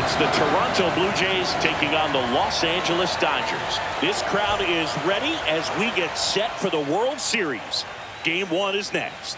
It's the Toronto Blue Jays taking on the Los Angeles Dodgers. This crowd is ready as we get set for the World Series. Game 1 is next.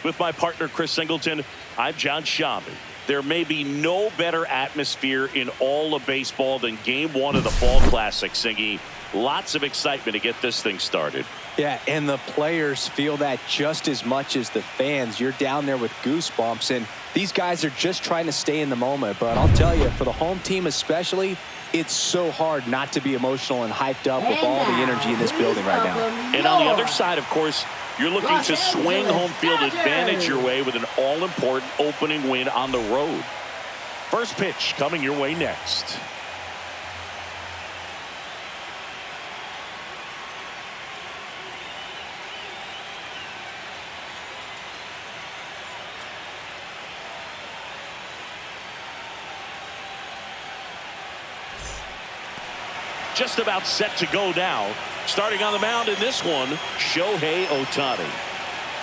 With my partner, Chris Singleton, I'm John Shambi. There may be no better atmosphere in all of baseball than Game 1 of the Fall Classic, Singy. Lots of excitement to get this thing started. Yeah, and the players feel that just as much as the fans. You're down there with goosebumps, and these guys are just trying to stay in the moment. But I'll tell you, for the home team especially, it's so hard not to be emotional and hyped up with all the energy in this building right now. And on the other side, of course, you're looking to swing home field advantage your way with an all-important opening win on the road. First pitch coming your way next. Just about set to go now. Starting on the mound in this one, Shohei Ohtani.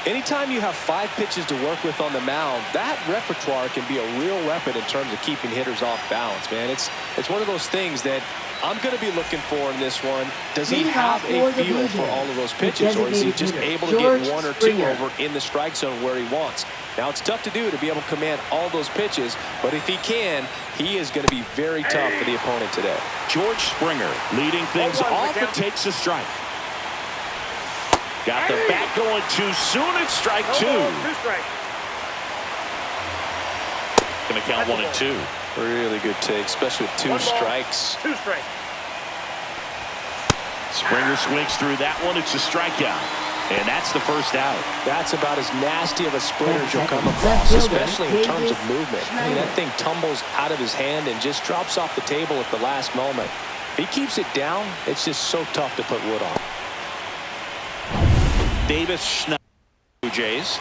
Anytime you have 5 pitches to work with on the mound, that repertoire can be a real weapon in terms of keeping hitters off balance, man. It's one of those things that I'm going to be looking for in this one. Does he have a feel for all of those pitches, or is he just able to get 1 or 2 over in the strike zone where he wants? Now, it's tough to do to be able to command all those pitches, but if he can, he is going to be very tough for the opponent today. George Springer leading things off and takes a strike. Got the bat going too soon. It's strike 2. Going to count 1 and 2. Really good take, especially with 2 strikes. 2 strikes. Springer swings through that one. It's a strikeout. And that's the first out. That's about as nasty of a sprinter as you'll come across, especially in terms of movement. I mean, that thing tumbles out of his hand and just drops off the table at the last moment. If he keeps it down, it's just so tough to put wood on. Davis Schneider, Blue Jays.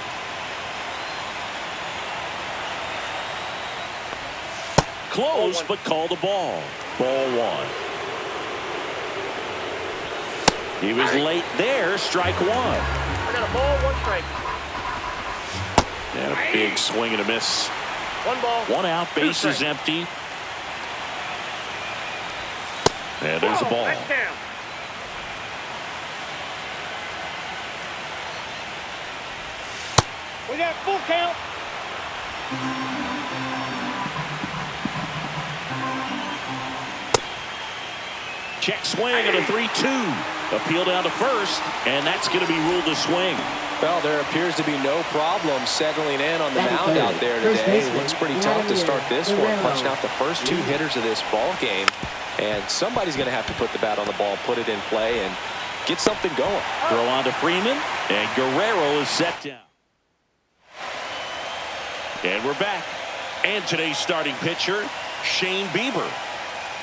Close, but called a ball. Ball 1. He was late there. Strike 1. I got a ball, 1 strike. And a big swing and a miss. 1 ball. 1 out. Bases empty. And there's a ball. We got full count. Check swing and a 3-2. Appeal down to first, and that's going to be ruled a swing. Well, there appears to be no problem settling in on the mound out there today. It looks pretty tough to start this one, punching out the first 2 hitters of this ball game. And somebody's going to have to put the bat on the ball, put it in play, and get something going. Throw on to Freeman, and Guerrero is set down. And we're back. And today's starting pitcher, Shane Bieber.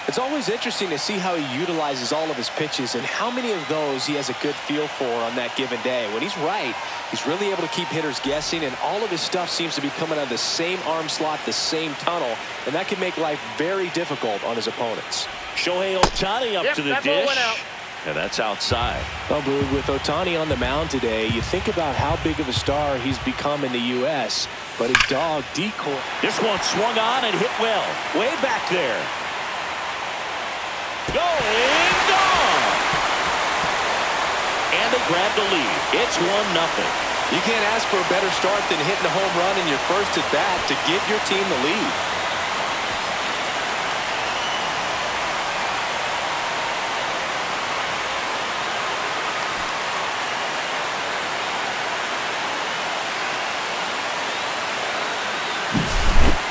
It's always interesting to see how he utilizes all of his pitches and how many of those he has a good feel for on that given day. When he's right, he's really able to keep hitters guessing, and all of his stuff seems to be coming out of the same arm slot, the same tunnel, and that can make life very difficult on his opponents. Shohei Ohtani up to the dish, and that's outside. Well, Boog, with Ohtani on the mound today, you think about how big of a star he's become in the U.S., but his dog, Decoy. This one swung on and hit well. Way back there. Going, gone. And they grab the lead. It's 1-0. You can't ask for a better start than hitting a home run in your first at bat to give your team the lead.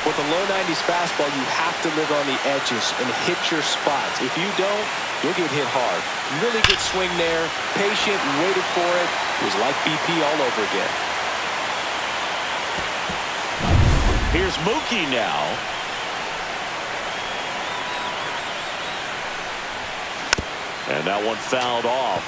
With a low 90s fastball, you have to live on the edges and hit your spots. If you don't, you'll get hit hard. Really good swing there. Patient, waited for it. It was like BP all over again. Here's Mookie now. And that one fouled off.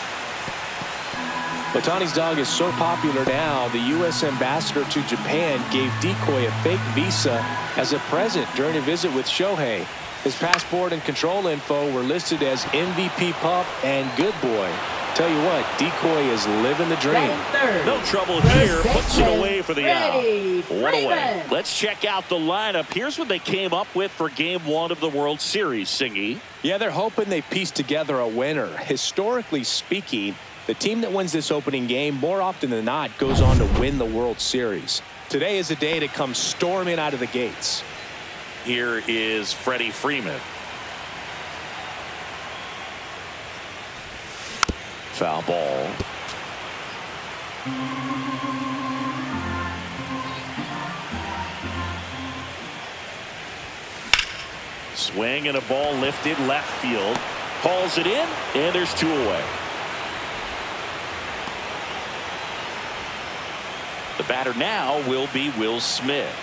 Ohtani's dog is so popular now, the U.S. ambassador to Japan gave Decoy a fake visa as a present during a visit with Shohei. His passport and control info were listed as MVP pup and good boy. Tell you what, Decoy is living the dream. No trouble here. Puts it away for the out. One away. Let's check out the lineup. Here's what they came up with for Game 1 of the World Series, Singy. Yeah, they're hoping they piece together a winner. Historically speaking, the team that wins this opening game more often than not goes on to win the World Series. Today is a day to come storming out of the gates. Here is Freddie Freeman. Foul ball. Swing and a ball lifted left field. Hauls it in, and there's 2 away. The batter now will be Will Smith.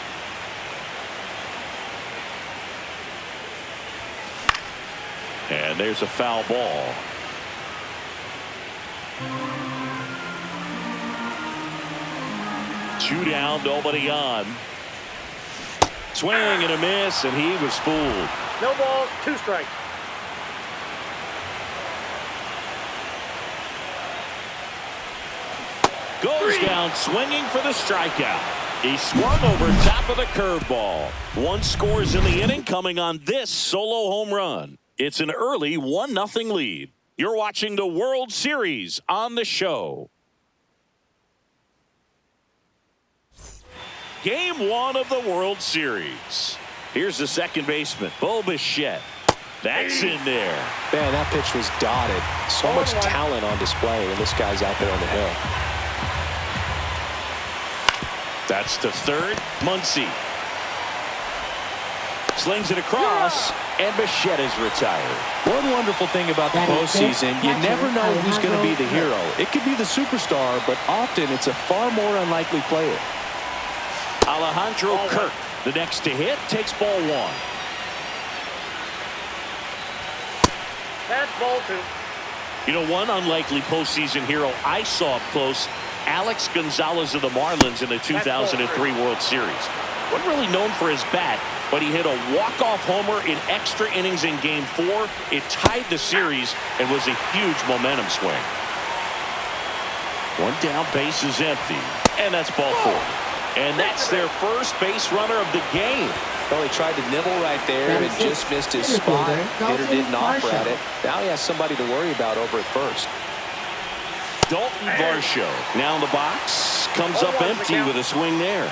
And there's a foul ball. Two down, nobody on. Swing and a miss, and he was fooled. No balls, 2 strikes. Goes down swinging for the strikeout. He swung over top of the curveball. 1 scores in the inning, coming on this solo home run. It's an early 1-0 lead. You're watching the World Series on the show. Game 1 of the World Series. Here's the second baseman, Bo Bichette. That's in there. Man, that pitch was dotted. So much talent on display when this guy's out there on the hill. That's to third. Muncy slings it across, and Bichette is retired. One wonderful thing about the postseason, you never know who's going to be the hero. It could be the superstar, but often it's a far more unlikely player. Alejandro Kirk, the next to hit, takes ball 1. That's ball 2. You know, one unlikely postseason hero I saw up close, Alex Gonzalez of the Marlins in the 2003 World Series. Wasn't really known for his bat, but he hit a walk-off homer in extra innings in Game 4. It tied the series and was a huge momentum swing. 1 down, base is empty, and that's ball 4. And that's their first base runner of the game. Well, he tried to nibble right there and just missed his spot. Hitter didn't offer at it. Now he has somebody to worry about over at first. Dalton Varsho now in the box. Comes up empty with a swing there.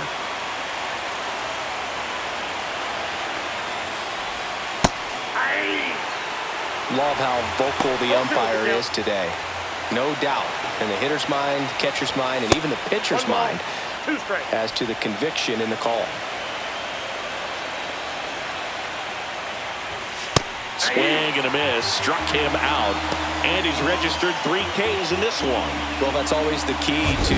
Love how vocal the umpire is today. No doubt in the hitter's mind, catcher's mind, and even the pitcher's mind as to the conviction in the call. Swing and a miss. Struck him out. And he's registered 3 Ks in this one. Well, that's always the key to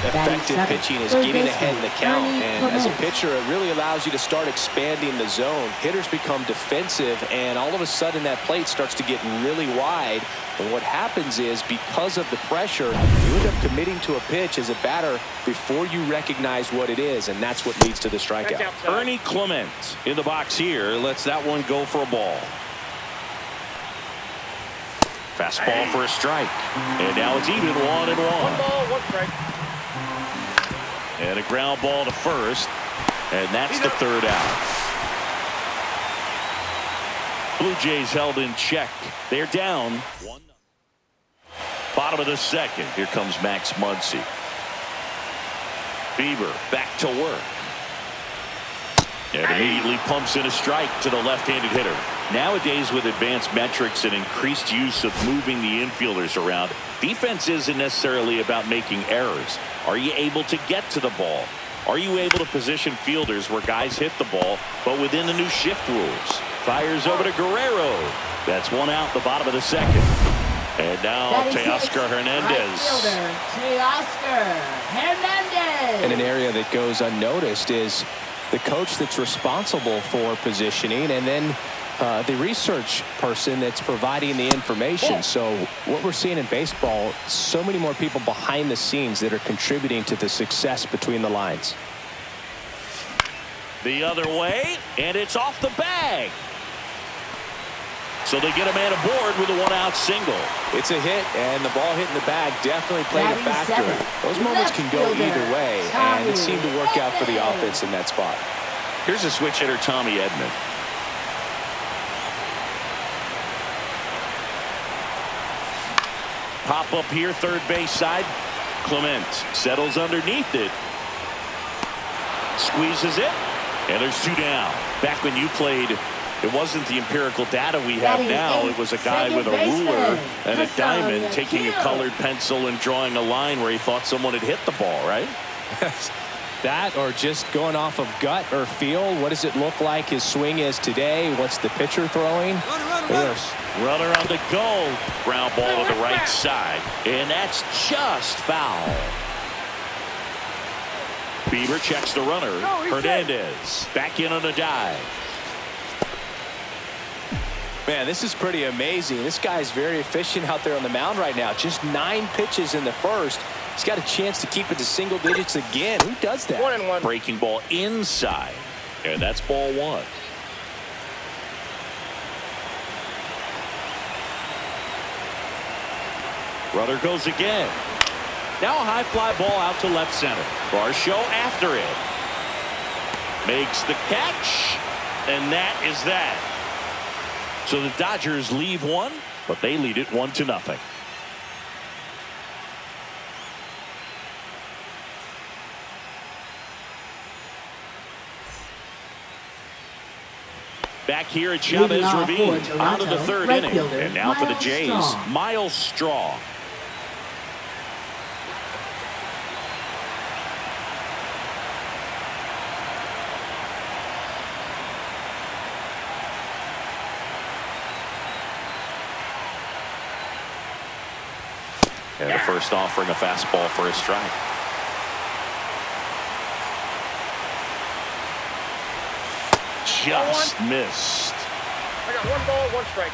effective pitching is getting ahead in the count. And as a pitcher, it really allows you to start expanding the zone. Hitters become defensive, and all of a sudden that plate starts to get really wide. And what happens is, because of the pressure, you end up committing to a pitch as a batter before you recognize what it is, and that's what leads to the strikeout. Ernie Clement in the box here lets that one go for a ball. Fastball for a strike. And now it's even 1-1. 1 ball, 1 strike. And a ground ball to first. And that's the third out. Blue Jays held in check. They're down 1. Bottom of the second. Here comes Max Muncy. Bieber back to work. And immediately pumps in a strike to the left-handed hitter. Nowadays, with advanced metrics and increased use of moving the infielders around, defense isn't necessarily about making errors. Are you able to get to the ball? Are you able to position fielders where guys hit the ball, but within the new shift rules? Fires over to Guerrero. That's 1 out, the bottom of the second. And now Teoscar Hernandez. Teoscar Hernandez. And an area that goes unnoticed is the coach that's responsible for positioning, and then the research person that's providing the information. So what we're seeing in baseball, so many more people behind the scenes that are contributing to the success between the lines. The other way, and it's off the bag. So they get a man aboard with a one-out single. It's a hit, and the ball hitting the bag definitely played a factor. Those moments can go either way, and it seemed to work out for the offense in that spot. Here's a switch hitter, Tommy Edman. Pop up here, third base side. Clement settles underneath it. Squeezes it, and there's two down. Back when you played, it wasn't the empirical data we have now. It was a guy with a ruler and a diamond taking a colored pencil and drawing a line where he thought someone had hit the ball, right? That, or just going off of gut or feel. What does it look like his swing is today? What's the pitcher throwing? Yes. Runner on the go. Ground ball to the right side. And that's just foul. Bieber checks the runner. Hernandez back in on a dive. Man, this is pretty amazing. This guy's very efficient out there on the mound right now. Just 9 pitches in the first. He's got a chance to keep it to single digits again. Who does that? 1-1. Breaking ball inside. And that's ball 1. Runner goes again. Now a high fly ball out to left center. Varsho after it. Makes the catch. And that is that. So the Dodgers leave one, but they lead it 1-0. Back here at Chavez Ravine, out of the third inning. And now for the Jays, Miles Straw. And the first offering a fastball for a strike. Just missed. I got 1 ball, 1 strike.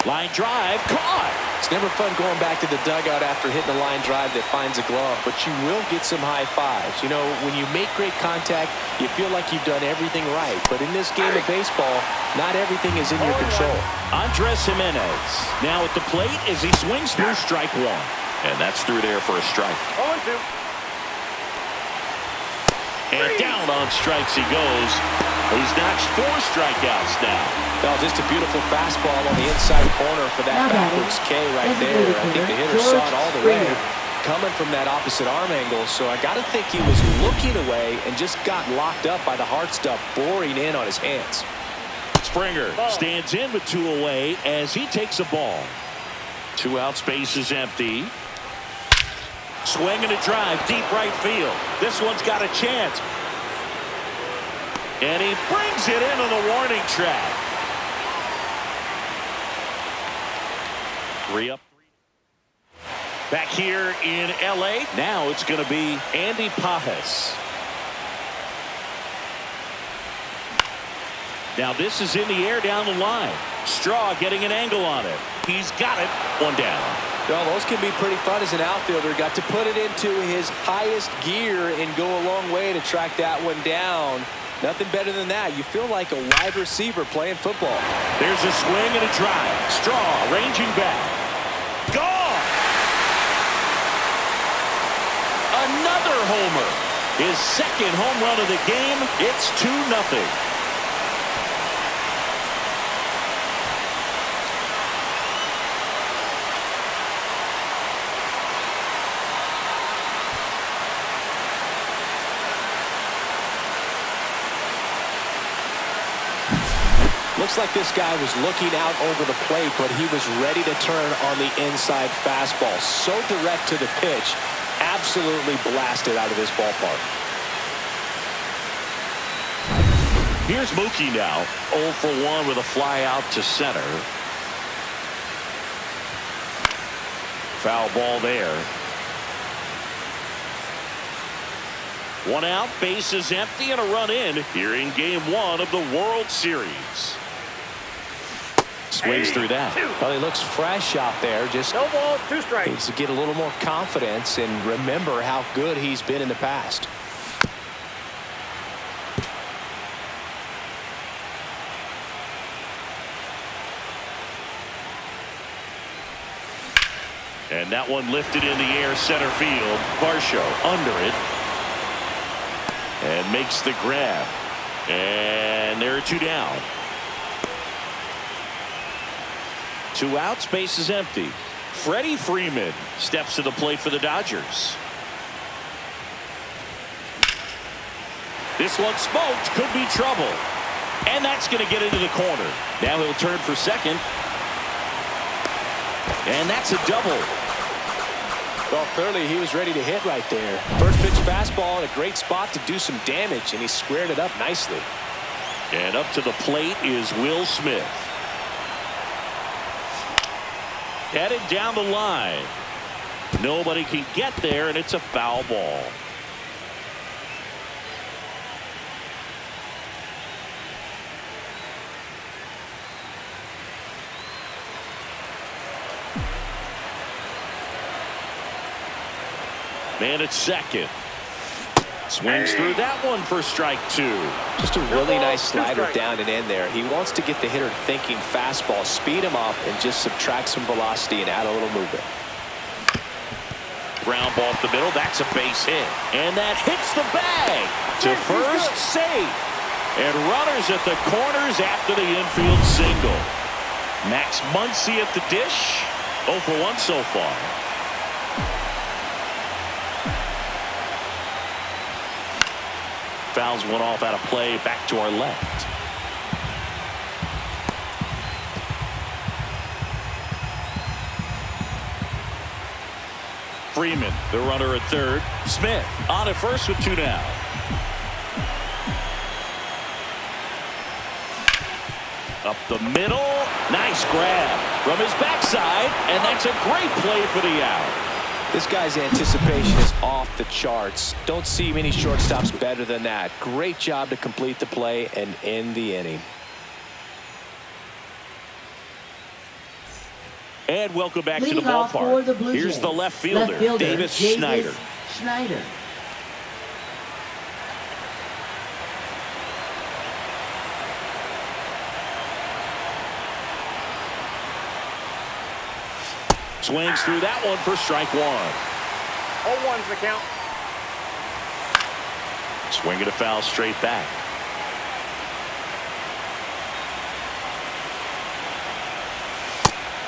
Line drive, caught. It's never fun going back to the dugout after hitting a line drive that finds a glove, but you will get some high fives. You know, when you make great contact, you feel like you've done everything right. But in this game of baseball, not everything is in your control. Andres Jimenez now at the plate as he swings through strike 1. And that's through there for a strike. 0-2. And down on strikes he goes. He's notched 4 strikeouts now. Well, just a beautiful fastball on the inside corner for that backwards K right there. I think the hitter saw it all the way coming from that opposite arm angle. So I got to think he was looking away and just got locked up by the hard stuff boring in on his hands. Springer stands in with 2 away as he takes a ball. 2 out, space is empty. Swing and a drive, deep right field. This one's got a chance. And he brings it into the warning track. 3 up. Back here in L.A. Now it's going to be Andy Pages. Now this is in the air down the line. Straw getting an angle on it. He's got it. 1 down. Well, those can be pretty fun as an outfielder. Got to put it into his highest gear and go a long way to track that one down. Nothing better than that. You feel like a wide receiver playing football. There's a swing and a drive. Straw ranging back. Gone! Another homer. His second home run of the game. It's 2-0. Looks like this guy was looking out over the plate, but he was ready to turn on the inside fastball. So direct to the pitch. Absolutely blasted out of this ballpark. Here's Mookie now. 0 for 1 with a fly out to center. Foul ball there. One out, bases empty, and a run in here in Game 1 of the World Series. Swings through that. Well, he looks fresh out there. Just No balls, 2 strikes. needs to get a little more confidence and remember how good he's been in the past. And that one lifted in the air, center field. Varsho under it. And makes the grab. And there are 2 down. 2 outs, base is empty. Freddie Freeman steps to the plate for the Dodgers. This one smoked, could be trouble. And that's going to get into the corner. Now he'll turn for second. And that's a double. Well, clearly he was ready to hit right there. First pitch fastball in a great spot to do some damage, and he squared it up nicely. And up to the plate is Will Smith. Headed down the line. Nobody can get there, and it's a foul ball. Man at second. Swings through that one for strike 2. Just a really nice slider down and in there. He wants to get the hitter thinking fastball, speed him up, and just subtract some velocity and add a little movement. Ground ball up the middle. That's a base hit. And that hits the bag to first, safe. And runners at the corners after the infield single. Max Muncy at the dish. 0 for 1 so far. Fouls one off out of play, back to our left. Freeman, the runner at third. Smith on at first with 2 down. Up the middle. Nice grab from his backside, and that's a great play for the out. This guy's anticipation is off the charts. Don't see many shortstops better than that. Great job to complete the play and end the inning. And welcome back to the Leading off for ballpark. the Blue Here's Jays. the left fielder, Davis Schneider. Schneider. Swings through that one for strike 1. 0-1's the count. Swinging a foul straight back.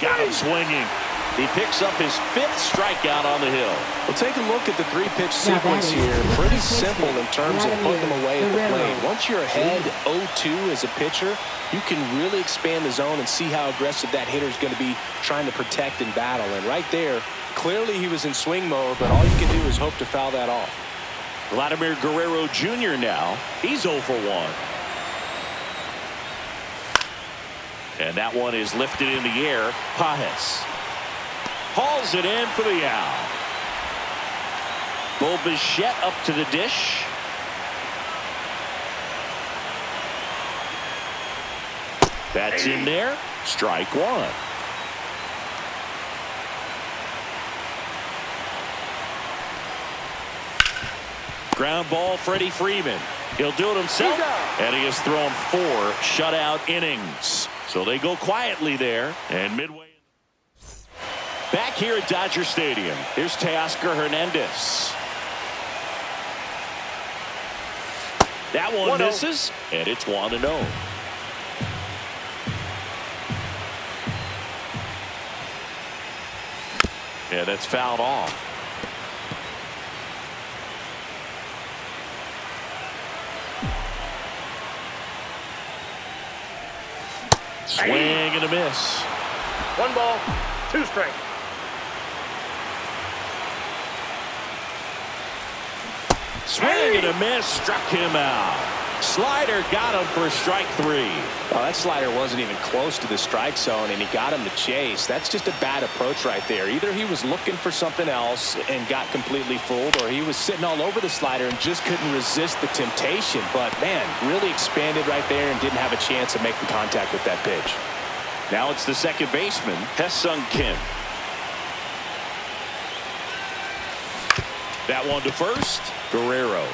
Got him swinging. He picks up his 5th strikeout on the hill. Well, take a look at the 3-pitch sequence here. Pretty simple in terms of putting them away at the plate. Once you're ahead 0-2 as a pitcher, you can really expand the zone and see how aggressive that hitter is going to be trying to protect and battle. And right there, clearly he was in swing mode, but all you can do is hope to foul that off. Vladimir Guerrero Jr. now. He's 0 for 1. And that one is lifted in the air. Pages hauls it in for the out. Bo Bichette up to the dish. That's in there. Strike 1. Ground ball, Freddie Freeman. He'll do it himself. And he has thrown 4 shutout innings. So they go quietly there. And midway. Back here at Dodger Stadium, here's Teoscar Hernandez. That one misses, and it's 1-0. Yeah, that's fouled off. Swing and a miss. 1 ball, 2 strikes. Swing and a miss, struck him out. Slider got him for strike 3. Well, that slider wasn't even close to the strike zone, and he got him to chase. That's just a bad approach right there. Either he was looking for something else and got completely fooled, or he was sitting all over the slider and just couldn't resist the temptation. But, man, really expanded right there and didn't have a chance of making contact with that pitch. Now it's the second baseman, Hae-Sung Kim. That one to first, Guerrero.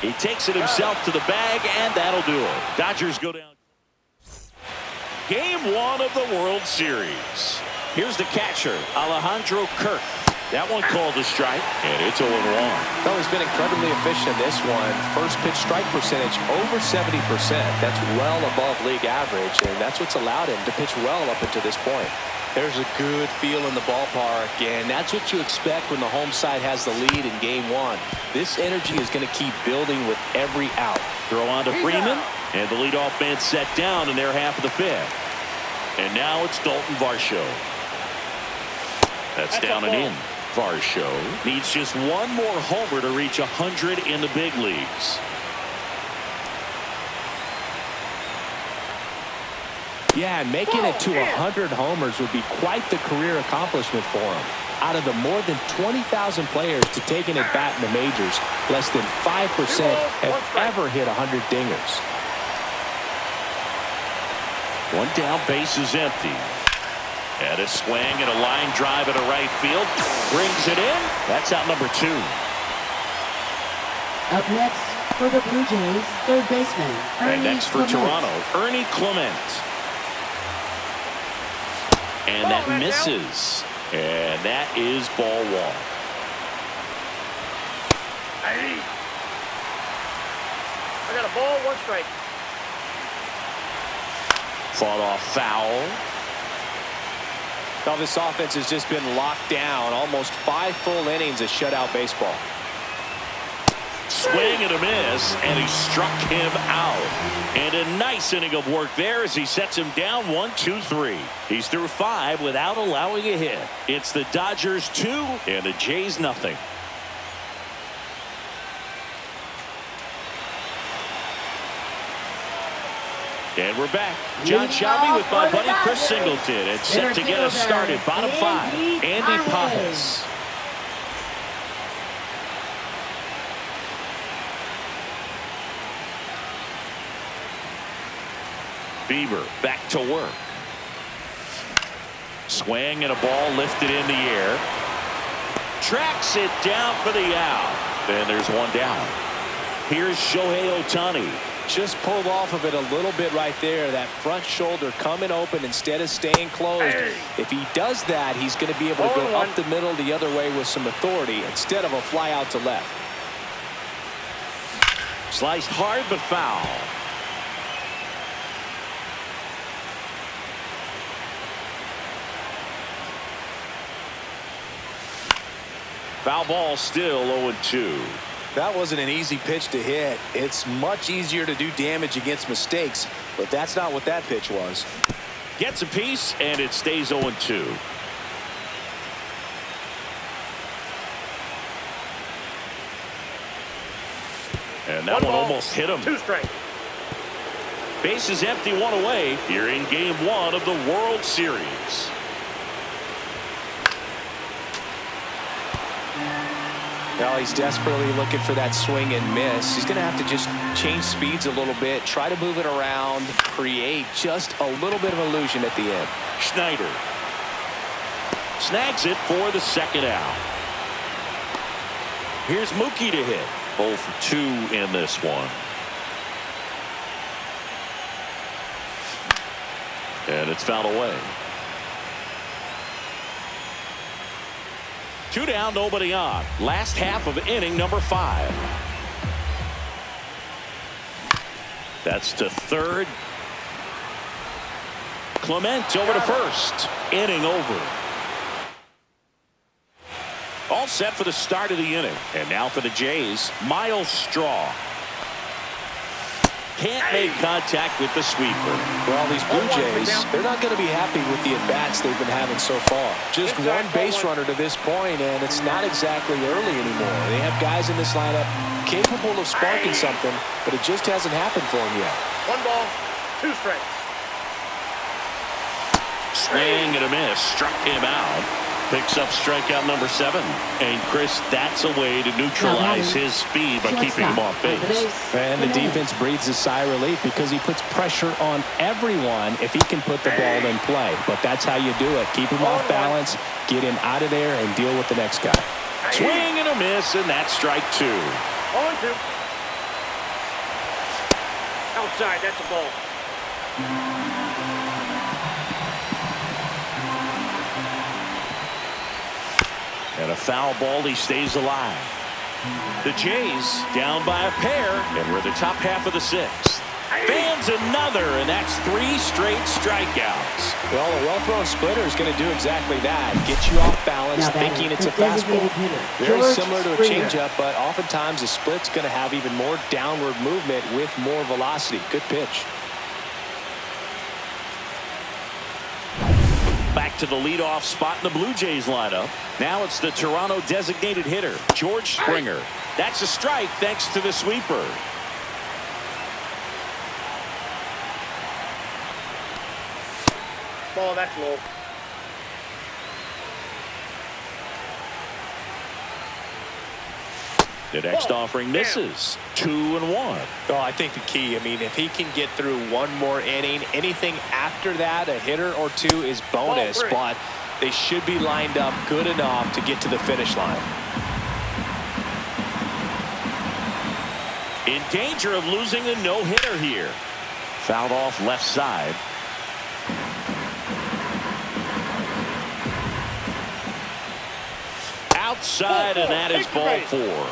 He takes it himself to the bag, and that'll do it. Dodgers go down. Game 1 of the World Series. Here's the catcher, Alejandro Kirk. That one called a strike, and it's 0-1. Well, he's been incredibly efficient in this one. First pitch strike percentage over 70%. That's well above league average, and that's what's allowed him to pitch well up until this point. There's a good feel in the ballpark, and that's what you expect when the home side has the lead in Game 1. This energy is going to keep building with every out. Throw on to Freeman, and the leadoff man set down in their half of the 5th. And now it's Dalton Varsho. That's down and in. Varsho needs just one more homer to reach 100 in the big leagues. Yeah, and making it to 100 homers would be quite the career accomplishment for him. Out of the more than 20,000 players to take an at-bat in the majors, less than 5% have ever hit 100 dingers. One down, base is empty. And a swing and a line drive into right field. Brings it in. That's out number 2. Up next for the Blue Jays, third baseman, And Ernie next for Clement. Toronto, Ernie Clement. And that misses. And that is ball 1. I got a ball, 1 strike. Fought off foul. Well, this offense has just been locked down. Almost 5 full innings of shutout baseball. Swing and a miss, and he struck him out. And a nice inning of work there as he sets him down 1-2-3. He's through 5 without allowing a hit. It's the Dodgers 2 and the Jays nothing. And we're back. John Shabby with my buddy Chris Singleton. And set to get us started. Bottom 5, Andy Pages. Bieber back to work. Swing and a ball lifted in the air. Tracks it down for the out. And there's one down. Here's Shohei Ohtani. Just pulled off of it a little bit right there. That front shoulder coming open instead of staying closed. If he does that, he's going to be able to go up the middle the other way with some authority instead of a fly out to left. Sliced hard but foul. Foul ball, still 0-2. That wasn't an easy pitch to hit. It's much easier to do damage against mistakes, but that's not what that pitch was. Gets a piece, and it stays 0-2. And that one almost hit him. 2 strikes. Base is empty, 1 away. Here in Game 1 of the World Series. Well, he's desperately looking for that swing and miss. He's going to have to just change speeds a little bit, try to move it around, create just a little bit of illusion at the end. Schneider snags it for the second out. Here's Mookie to hit. 0 for 2 in this one. And it's fouled away. 2 down, nobody on. Last half of inning number 5. That's to third. Clement over to first. Inning over. All set for the start of the inning. And now for the Jays, Miles Straw. Can't make contact with the sweeper. Well, these Blue Jays, they're not going to be happy with the at-bats they've been having so far. Just one base runner to this point, and it's not exactly early anymore. They have guys in this lineup capable of sparking something, but it just hasn't happened for them yet. 1 ball, 2 strikes. Swing and a miss. Struck him out. Picks up strikeout number 7. And Chris, that's a way to neutralize his speed by keeping him off base. And the defense breathes a sigh of relief because he puts pressure on everyone if he can put the ball in play. But that's how you do it. Keep him off balance, get him out of there, and deal with the next guy. Swing and a miss, and that's strike 2. 0-2. Outside, that's a ball. And a foul ball, he stays alive. The Jays down by a pair, and we're the top half of the 6th. Fans another, and that's 3 straight strikeouts. Well, a well-thrown splitter is going to do exactly that. Get you off balance, thinking it's a fastball. Very similar to a changeup, but oftentimes a split's going to have even more downward movement with more velocity. Good pitch. Back to the leadoff spot in the Blue Jays lineup. Now it's the Toronto designated hitter, George Springer. That's a strike thanks to the sweeper. Ball, that's low. The next offering misses. 2-1. Well, I think the key, I mean, if he can get through one more inning, anything after that, a hitter or 2 is bonus, but they should be lined up good enough to get to the finish line. In danger of losing a no-hitter here. Fouled off left side. Outside, and that is ball 4.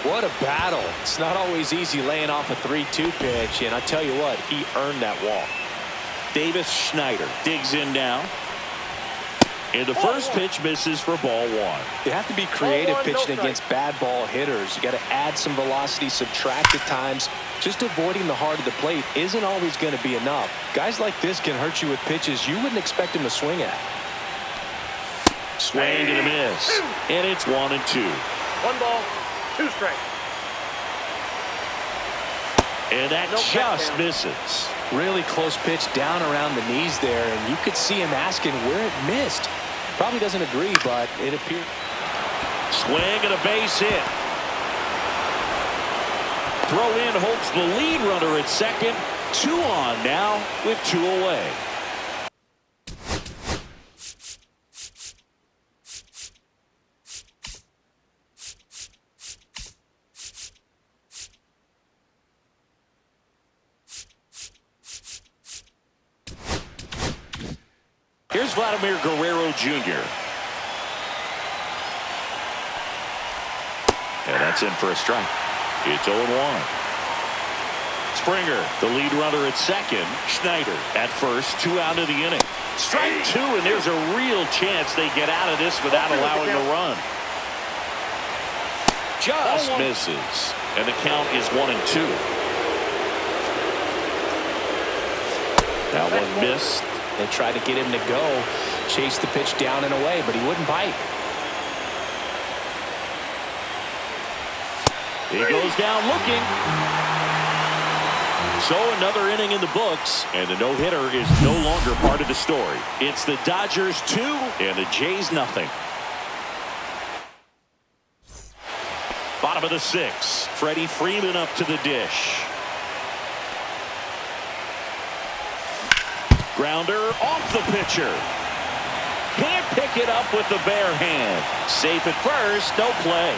What a battle. It's not always easy laying off a 3-2 pitch, and I tell you what, he earned that walk. Davis Schneider digs in now. And the first pitch misses for ball 1. You have to be creative pitching against bad ball hitters. You got to add some velocity, subtract at times. Just avoiding the heart of the plate isn't always going to be enough. Guys like this can hurt you with pitches you wouldn't expect him to swing at. Swing and a miss. And it's 1-2. 1 ball, 2 strikes. And that just misses. Really close pitch down around the knees there, and you could see him asking where it missed. Probably doesn't agree, but it appeared. Swing and a base hit. Throw in holds the lead runner at second. 2 on now with 2 away. Here's Vladimir Guerrero Jr. And that's in for a strike. It's 0-1. Springer, the lead runner at second. Schneider at first, 2 out of the inning. Strike 2, and there's a real chance they get out of this without allowing a run. Just misses. And the count is 1-2. That one missed. They tried to get him to go, chase the pitch down and away, but he wouldn't bite. He goes down looking. So another inning in the books, and the no-hitter is no longer part of the story. It's the Dodgers 2 and the Jays nothing. Bottom of the 6th. Freddie Freeman up to the dish. Grounder off the pitcher. Can't pick it up with the bare hand. Safe at first, no play.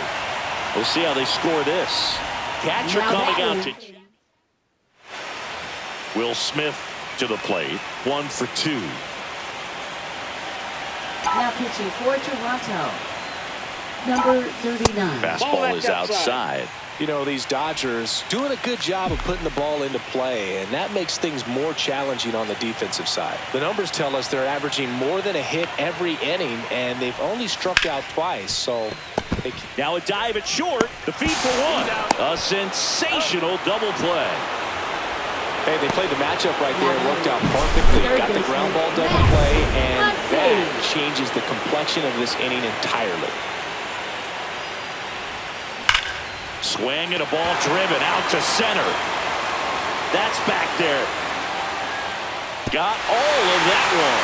We'll see how they score this. Catcher coming out to Will Smith to the plate. 1 for 2. Now pitching for Toronto, number 39. Fastball is outside. You know, these Dodgers doing a good job of putting the ball into play, and that makes things more challenging on the defensive side. The numbers tell us they're averaging more than a hit every inning, and they've only struck out twice, so now a dive at short. The feed for 1. A sensational double play. Hey, they played the matchup right there. It worked out perfectly. Got the ground ball double play, and that changes the complexion of this inning entirely. Swing and a ball driven out to center. That's back there. Got all of that one.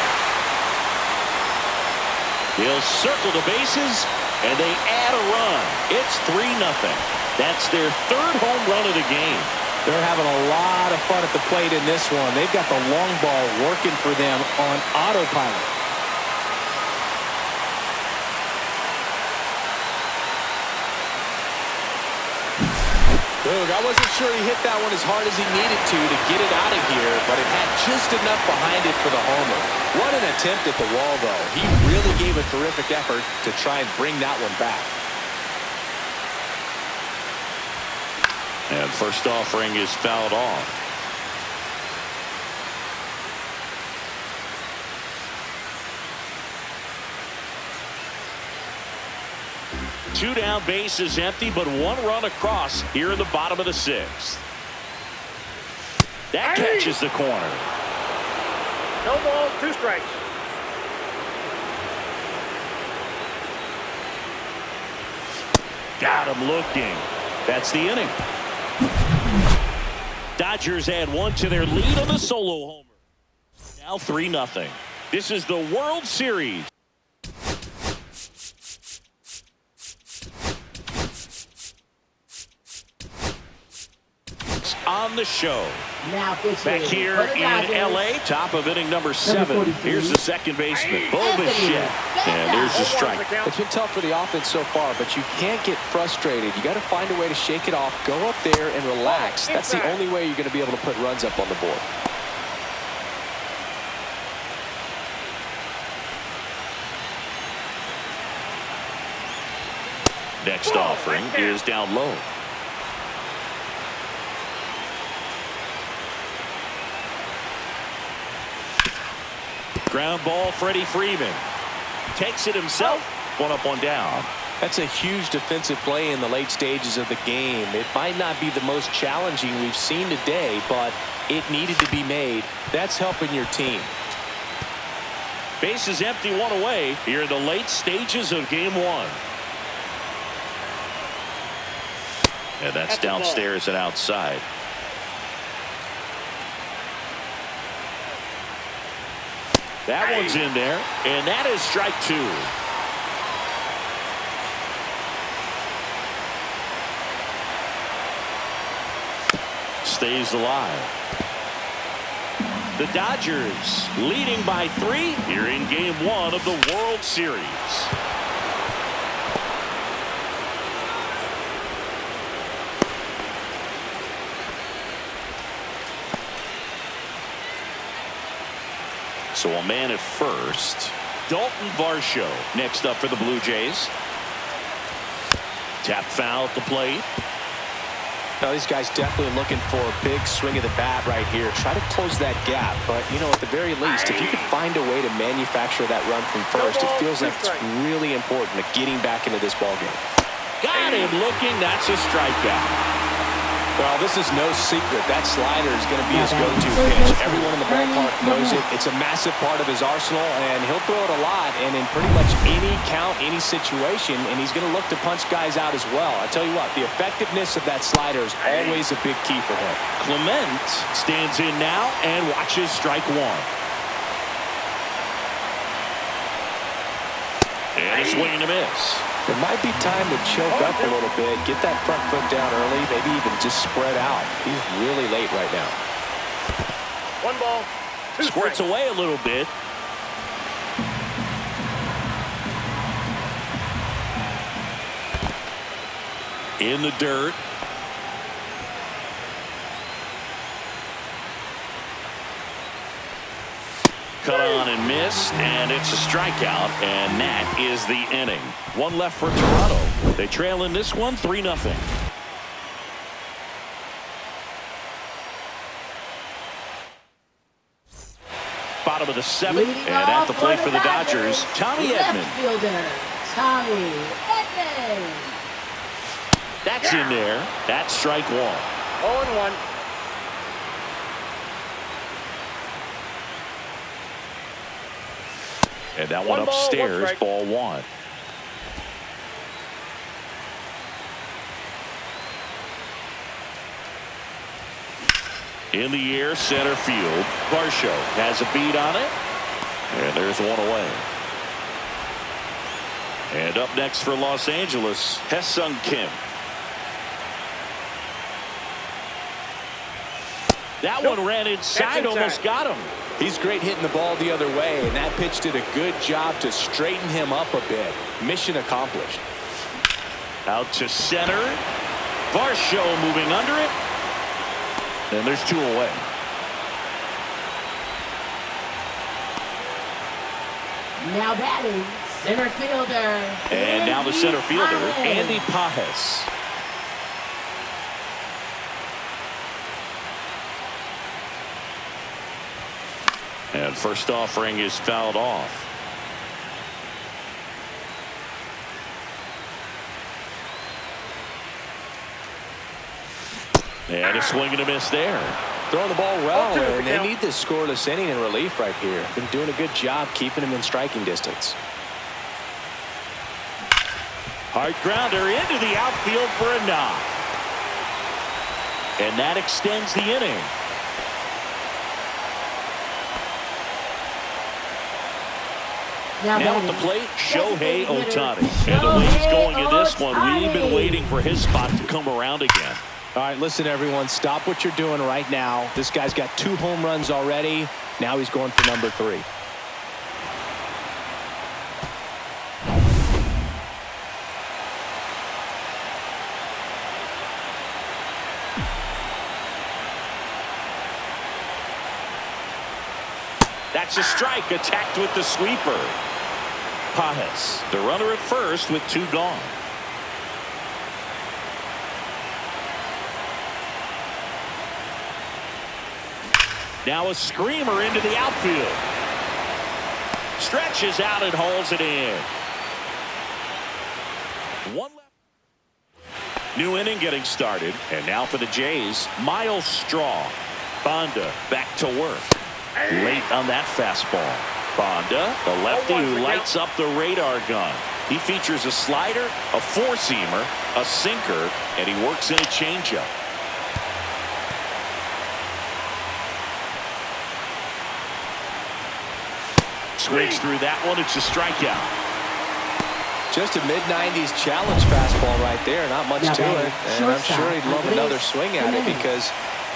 He'll circle the bases, and they add a run. It's 3-0. That's their third home run of the game. They're having a lot of fun at the plate in this one. They've got the long ball working for them on autopilot. Look, I wasn't sure he hit that one as hard as he needed to get it out of here, but it had just enough behind it for the homer. What an attempt at the wall, though. He really gave a terrific effort to try and bring that one back. And first offering is fouled off. Two down, bases empty, but one run across here in the bottom of the sixth. That catches the corner. No ball, 2 strikes. Got him looking. That's the inning. Dodgers add one to their lead on the solo homer. Now 3-0. This is the World Series. On the show. Now pitching Back here for the in Dodgers. L.A., top of inning number 7. 43. Here's the second baseman, Bo Anthony Bichette. And there's the strike. It's been tough for the offense so far, but you can't get frustrated. You got to find a way to shake it off, go up there and relax. That's the only way you're going to be able to put runs up on the board. Next offering is down low. Ground ball, Freddie Freeman. Takes it himself. One up, one down. That's a huge defensive play in the late stages of the game. It might not be the most challenging we've seen today, but it needed to be made. That's helping your team. Base is empty, one away here in the late stages of game 1. And that's downstairs and outside. That one's in there, and that is strike 2. Stays alive. The Dodgers leading by 3 here in game 1 of the World Series. So a man at first. Dalton Varsho next up for the Blue Jays. Tap foul at the plate. Now, these guys definitely looking for a big swing of the bat right here. Try to close that gap. But, you know, at the very least, if you could find a way to manufacture that run from first, it feels like it's really important to getting back into this ballgame. Got him looking. That's a strikeout. Well, this is no secret. That slider is going to be his go-to pitch. Everyone in the ballpark knows it. It's a massive part of his arsenal, and he'll throw it a lot and in pretty much any count, any situation, and he's going to look to punch guys out as well. I tell you what, the effectiveness of that slider is always a big key for him. Clement stands in now and watches strike 1. And a swing and a miss. It might be time to choke up a little bit, get that front foot down early, maybe even just spread out. He's really late right now. 1 ball, 2 Squirts strikes. away a little bit. In the dirt. Cut on and missed, and it's a strikeout, and that is the inning. One left for Toronto. They trail in this one 3-0. Bottom of the 7th, Leading and at off the plate for the Dodgers, Dodgers, Tommy left Edman. fielder, Tommy Edman. That's in there. That's strike 1. 0-1. And that one One ball, one upstairs, strike. ball one. In the air, center field. Varsho has a beat on it. And there's one away. And up next for Los Angeles, Haesung Kim. That one ran inside, almost got him. He's great hitting the ball the other way, and that pitch did a good job to straighten him up a bit. Mission accomplished. Out to center. Varsho moving under it. And there's two away. Now batting, center fielder. And now the center fielder, Andy Andy Pages. And first offering is fouled off. And a swing and a miss there. Throwing the ball well, 0-2 the and they count. need this scoreless inning in relief right here. Been doing a good job keeping him in striking distance. Hard grounder into the outfield for a knock. And that extends the inning. Now Now at the batting, plate, Shohei designated hitter, Ohtani. And the way he's going in this one, we've been Ohtani. waiting for his spot to come around again. All right, listen, everyone. Stop what you're doing right now. This guy's got 2 home runs already. Now he's going for number 3. That's a strike, attacked with the sweeper. Pages, the runner at first with 2 gone. Now a screamer into the outfield. Stretches out and hauls it in. One left. New inning getting started. And now for the Jays, Miles Straw. Bonda back to work. Late on that fastball. Bonda, the lefty who lights up the radar gun. He features a slider, a four-seamer, a sinker, and he works in a changeup. Swings through that one. It's a strikeout. Just a mid-90s challenge fastball right there. Not much Now to batting, it. And I'm shortstop, sure he'd love another Luis swing at it Jimenez. because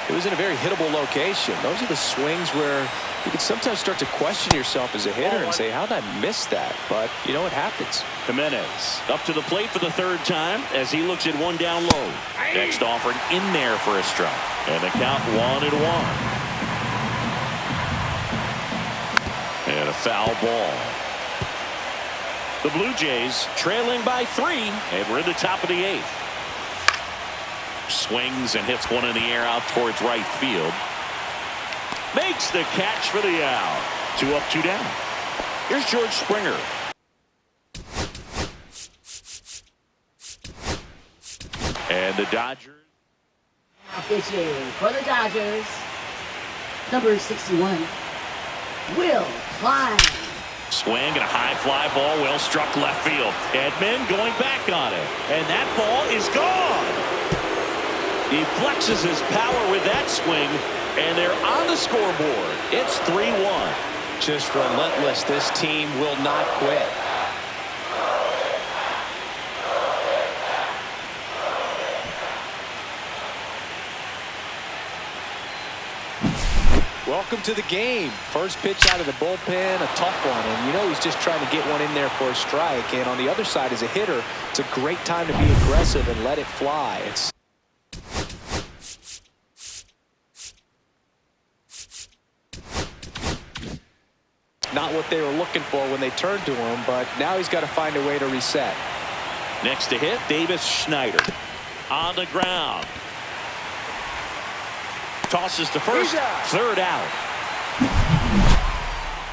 it was in a very hittable location. Those are the swings where you can sometimes start to question yourself as a hitter and say, how did I miss that? But, you know, it happens. Jimenez up to the plate for the 3rd time as he looks at one down low. Next offering in there for a strike. And the count 1-1. And a foul ball. The Blue Jays trailing by 3, and we're in the top of the 8th. Swings and hits one in the air out towards right field. Makes the catch for the out. 2 up, 2 down. Here's George Springer. And the Dodgers. Now pitching for the Dodgers, number 61, Will Klein. Swing and a high fly ball, well struck left field. Edman going back on it. And that ball is gone. He flexes his power with that swing, and they're on the scoreboard. It's 3-1. Just relentless. This team will not quit. Welcome to the game. First pitch out of the bullpen, a tough one. And you know he's just trying to get one in there for a strike. And on the other side, as a hitter, it's a great time to be aggressive and let it fly. It's not what they were looking for when they turned to him, but now he's got to find a way to reset. Next to hit, Davis Schneider. On the ground. Tosses to first, 3rd out.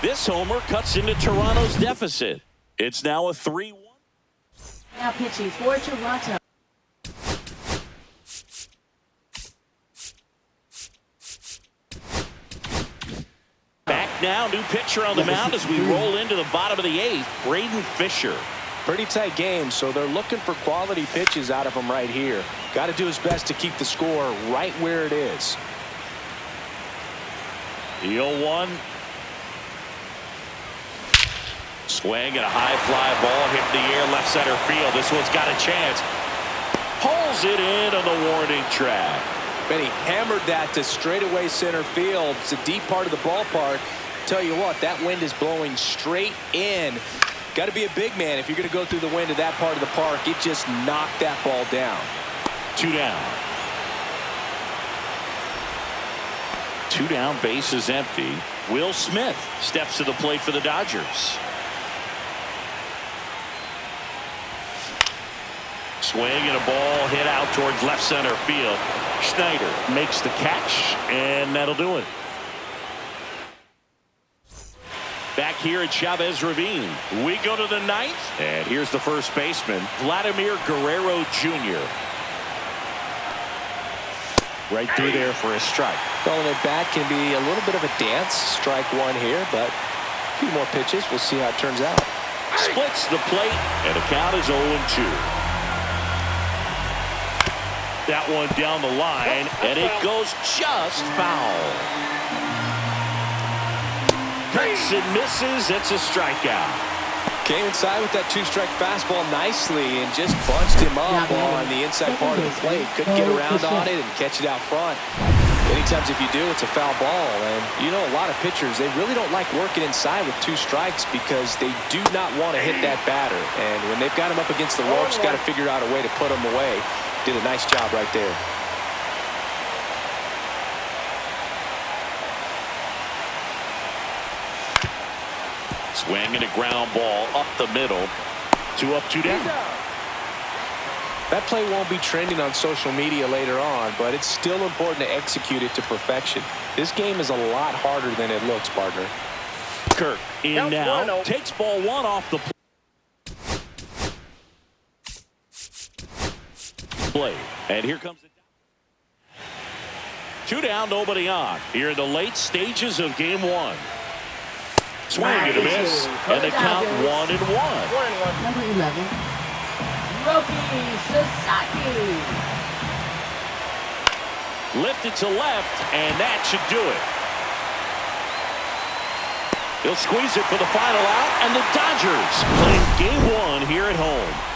This homer cuts into Toronto's deficit. It's now a 3-1. Now pitching for Toronto, Back Now, new pitcher on the mound as we roll into the bottom of the 8th, Braden Fisher. Pretty tight game, so they're looking for quality pitches out of him right here. Got to do his best to keep the score right where it is. The 0-1. Swing and a high fly ball hit in the air left center field. This one's got a chance. Pulls it in on the warning track. And he hammered that to straightaway center field. It's a deep part of the ballpark. Tell you what, that wind is blowing straight in. Got to be a big man if you're going to go through the wind of that part of the park. It just knocked that ball down. 2 down. 2 down, base is empty. Will Smith steps to the plate for the Dodgers. Swing and a ball hit out towards left center field. Schneider makes the catch, and that'll do it. Back here at Chavez Ravine, we go to the 9th, and here's the first baseman, Vladimir Guerrero Jr. Right through there for a strike. Calling it back can be a little bit of a dance. Strike one here, but a few more pitches. We'll see how it turns out. Splits the plate, and the count is 0-2. That one down the line, and it goes just foul. Hits and misses. It's a strikeout. Came inside with that 2-strike fastball nicely and just bunched him up on the inside part of the plate. Couldn't get around on it and catch it out front. Many times if you do, it's a foul ball. And you know, a lot of pitchers, they really don't like working inside with 2 strikes because they do not want to hit that batter. And when they've got him up against the ropes, got to figure out a way to put him away. Did a nice job right there. Swing and a ground ball up the middle. 2 up, 2 down. That play won't be trending on social media later on, but it's still important to execute it to perfection. This game is a lot harder than it looks, partner. Kirk in now. Takes ball 1 off the play. And here comes the 2 down, nobody on. Here in the late stages of game 1. Swing and a miss, and the count 1-1. Number 11, Roki Sasaki. Lifted to left, and that should do it. He'll squeeze it for the final out, and the Dodgers playing game 1 here at home.